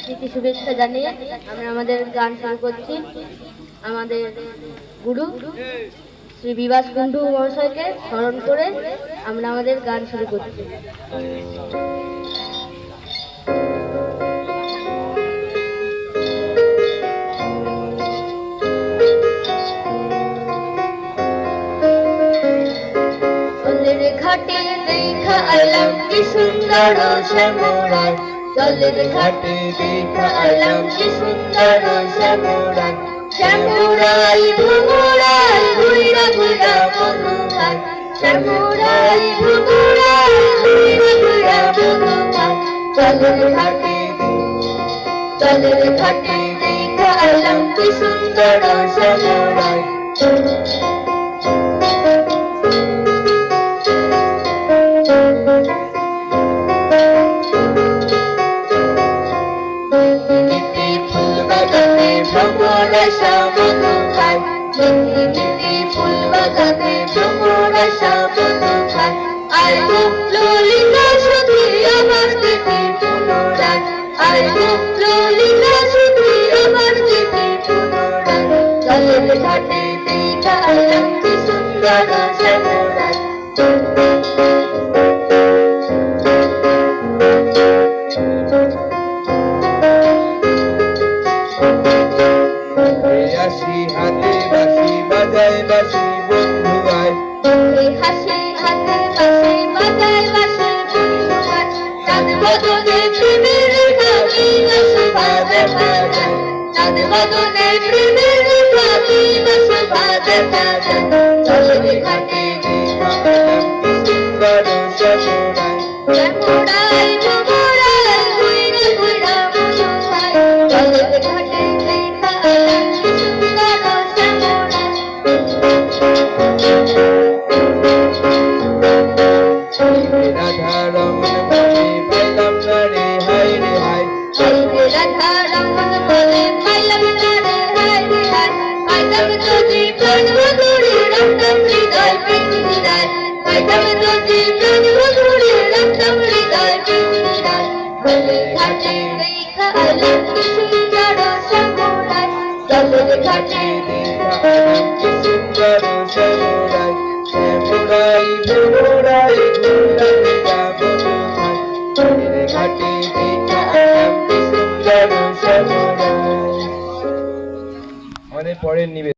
প্রীতি শুভেচ্ছা জানিয়ে আমরা আমাদের গান শুরু করছি। আমাদের গুরু শ্রী বিভাস কুণ্ডু মহাশয়কে স্মরণ করে আমরা আমাদের গান শুরু করছি। জলের ঘাটে দেখা আইলাম কি সুন্দর শ্যামরায়, জলের ঘাটে দেখা আইলাম কি সুন্দর শ্যামরায়, শ্যামরাই ভুমরাই ঘুইরা ঘুইরা মনু খায়, শ্যামরাই ভুমরাই ঘুইরা ঘুইরা মনু খায়। জলের ঘাটে দেখা আইলাম কি সুন্দর শ্যামরায়। ভ্রমরাশা মধু খায়, নিতি ফুল বাগানে ভ্রমরাশা মধু খায়। আইবো ললিতা সখী আমার দিদি পুনরায়, আইবো ললিতা সখী আমার দিদি পুনরায়। জলের ঘাটে দেখা আইলাম কি সুন্দর শ্যামরায়। হাতে বাঁশি বাজায় বাঁশি বন্ধু আয়, হাসি হাতে বাঁশি বাজায় বাঁশি বন্ধু আয়। চাঁদ বদনে প্রেমের রেখা দিবস বাজে বাজায়, চাঁদ বদনে প্রেমের রেখা দিবস বাজে বাজায়। জলের ঘাটে দেখা আইলাম কি সুন্দর শ্যামরায়। শ্যামরাই ভ্রমরাই ঘুইরা ঘুইরা মনু খায়, জলের ঘাটে দেখা আইলাম কি সুন্দর শ্যামরায়। রাধা রমন বলে পাইলাম না রে হায় রে হায়, হাইরে রাধা রমন বলে পাইলাম না রে হায় রে হায়। পাইতাম যদি প্রাণ মধুরে রাখতাম হৃদয় পিঞ্জিরায়, পাইতাম যদি প্রাণ মধুরে রাখতাম হৃদয় পিঞ্জিরায়। জলের ঘাটে দেখা আইলাম কি সুন্দর শ্যামরায়, জলের ঘাটে দেখা আইলাম কি সুন্দর শ্যামরায়। শ্যামরাই ভ্রমরাই ঘুইরা ঘুইরা মধু খায়, জলের ঘাটে দেখা আইলাম কি সুন্দর শ্যামরায়। আমাদের পরের নিবেদন।